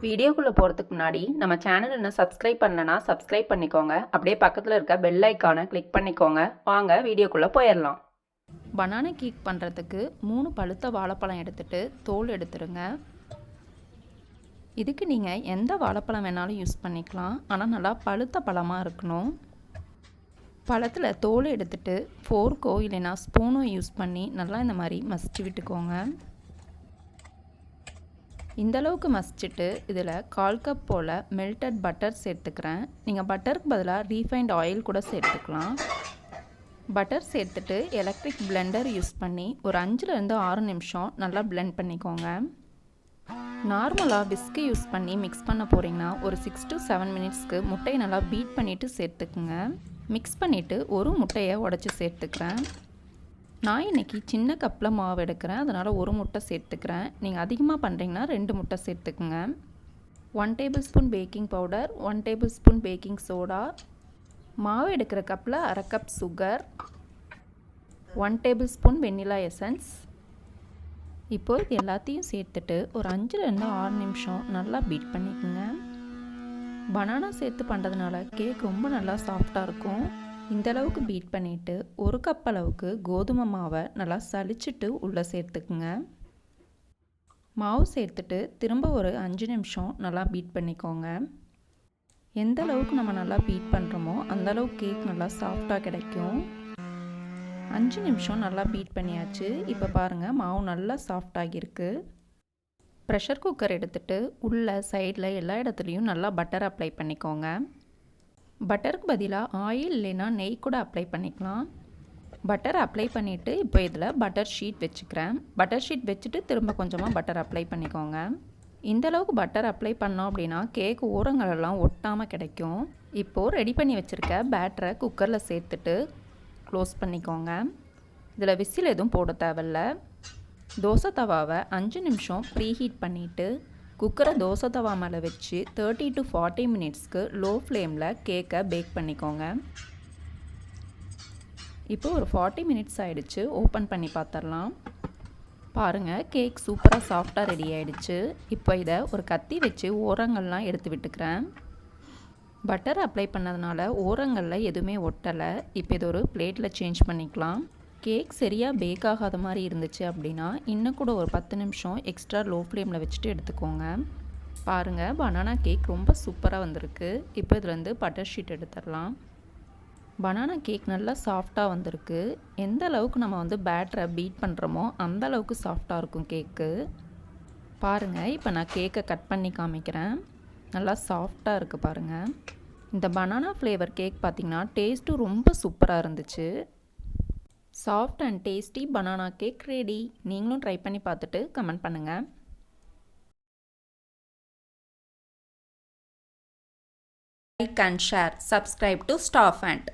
வீடியோக்குள்ளே போகிறதுக்கு முன்னாடி நம்ம சேனல் இன்னும் சப்ஸ்கிரைப் பண்ணலனா சப்ஸ்கிரைப் பண்ணிக்கோங்க. அப்படியே பக்கத்தில் இருக்க பெல் ஐக்கானை கிளிக் பண்ணிக்கோங்க. வாங்க வீடியோக்குள்ளே போயிடலாம். பனானா கேக் பண்ணுறதுக்கு 3 பழுத்த வாழைப்பழம் எடுத்துகிட்டு தோல் எடுத்துருங்க. இதுக்கு நீங்கள் எந்த வாழைப்பழம் வேணாலும் யூஸ் பண்ணிக்கலாம். ஆனால் நல்லா பழுத்த பழமாக இருக்கணும். பழத்தில் தோல் எடுத்துகிட்டு ஃபோர்க்கோ இல்லைனா ஸ்பூனோ யூஸ் பண்ணி நல்லா இந்த மாதிரி மசிச்சு விட்டுக்கோங்க. இந்தளவுக்கு மசிச்சுட்டு இதில் 1/4 கப் போல் மெல்டட் பட்டர் சேர்த்துக்கிறேன். நீங்கள் பட்டருக்கு பதிலாக ரீஃபைண்ட் ஆயில் கூட சேர்த்துக்கலாம். பட்டர் சேர்த்துட்டு எலக்ட்ரிக் பிளெண்டர் யூஸ் பண்ணி ஒரு 5லேருந்து 6 நிமிஷம் நல்லா பிளெண்ட் பண்ணிக்கோங்க. நார்மலாக விஸ்கு யூஸ் பண்ணி மிக்ஸ் பண்ண போகிறீங்கன்னா ஒரு 6 to 7 மினிட்ஸ்க்கு முட்டையை நல்லா பீட் பண்ணிவிட்டு சேர்த்துக்குங்க. மிக்ஸ் பண்ணிவிட்டு ஒரு முட்டையை உடச்சி சேர்த்துக்கிறேன். நான் இன்றைக்கி சின்ன கப்பில் மாவு எடுக்கிறேன், அதனால் ஒரு முட்டை சேர்த்துக்கிறேன். நீங்கள் அதிகமாக பண்ணுறீங்கன்னா 2 முட்டை சேர்த்துக்குங்க. 1 table spoon baking powder, 1 table spoon baking soda, மாவு எடுக்கிற கப்பில் 1/2 cup sugar, 1 table spoon vanilla essence. இப்போது இது எல்லாத்தையும் சேர்த்துட்டு ஒரு 5லேருந்து 6 நிமிஷம் நல்லா பீட் பண்ணிக்கோங்க. பனானா சேர்த்து பண்ணுறதுனால கேக் ரொம்ப நல்லா சாஃப்டாக இருக்கும். இந்தளவுக்கு பீட் பண்ணிவிட்டு 1 கப் அளவுக்கு கோதுமை மாவை நல்லா சலிச்சிட்டு உள்ளே சேர்த்துக்குங்க. மாவு சேர்த்துட்டு திரும்ப ஒரு 5 நிமிஷம் நல்லா பீட் பண்ணிக்கோங்க. எந்த அளவுக்கு நம்ம நல்லா பீட் பண்ணுறோமோ அந்தளவுக்கு கேக் நல்லா சாஃப்டாக கிடைக்கும். 5 நிமிஷம் நல்லா பீட் பண்ணியாச்சு. இப்போ பாருங்கள் மாவு நல்லா சாஃப்டாகிருக்கு. ப்ரெஷர் குக்கர் எடுத்துகிட்டு உள்ள சைடில் எல்லா இடத்துலையும் நல்லா பட்டர் அப்ளை பண்ணிக்கோங்க. பட்டருக்கு பதிலாக ஆயில் இல்லைன்னா நெய் கூட அப்ளை பண்ணிக்கலாம். பட்டர் அப்ளை பண்ணிவிட்டு இப்போ இதில் பட்டர் ஷீட் வச்சுக்கிறேன். பட்டர் ஷீட் வச்சுட்டு திரும்ப கொஞ்சமாக பட்டர் அப்ளை பண்ணிக்கோங்க. இந்தளவுக்கு பட்டர் அப்ளை பண்ணோம் அப்படின்னா கேக் ஓரங்களெல்லாம் ஒட்டாமல் கிடைக்கும். இப்போது ரெடி பண்ணி வச்சுருக்க பேட்டரை குக்கரில் சேர்த்துட்டு க்ளோஸ் பண்ணிக்கோங்க. இதில் விசில் எதுவும் போட தேவையில்ல. தோசை தவாவை 5 நிமிஷம் ப்ரீஹீட் பண்ணிவிட்டு குக்கரை தோசை தவா மேலே வச்சு 30 to 40 மினிட்ஸ்க்கு லோ ஃப்ளேமில் கேக்கை பேக் பண்ணிக்கோங்க. இப்போ ஒரு 40 மினிட்ஸ் ஆகிடுச்சு. ஓப்பன் பண்ணி பார்த்துடலாம். பாருங்கள் கேக் சூப்பராக சாஃப்டாக ரெடி ஆகிடுச்சு. இப்போ இதை ஒரு கத்தி வச்சு ஓரங்கள்லாம் எடுத்து விட்டுக்கிறேன். பட்டர் அப்ளை பண்ணதுனால ஓரங்களில் எதுவுமே ஒட்டலை. இப்போ இது ஒரு பிளேட்டில் சேஞ்ச் பண்ணிக்கலாம். கேக் சரியாக பேக் ஆகாத மாதிரி இருந்துச்சு அப்படின்னா இன்னும் கூட ஒரு 10 நிமிஷம் எக்ஸ்ட்ரா லோ ஃப்ளேமில் வச்சுட்டு எடுத்துக்கோங்க. பாருங்கள் பனானா கேக் ரொம்ப சூப்பராக வந்திருக்கு. இப்போ இதுலேருந்து பட்டர் ஷீட் எடுத்துடலாம். பனானா கேக் நல்லா சாஃப்டாக வந்திருக்கு. எந்த அளவுக்கு நம்ம பேட்டரை பீட் பண்ணுறோமோ அந்த அளவுக்கு சாஃப்டாக இருக்கும் கேக்கு. பாருங்கள் இப்போ நான் கேக்கை கட் பண்ணி காமிக்கிறேன். நல்லா சாஃப்டாக இருக்குது பாருங்கள். இந்த பனானா ஃப்ளேவர் கேக் பார்த்திங்கன்னா டேஸ்ட்டும் ரொம்ப சூப்பராக இருந்துச்சு. Soft and tasty banana cake ready. நீங்களும் ட்ரை பண்ணி பார்த்துட்டு கமெண்ட் பண்ணுங்கள். Like and share. Subscribe to staff and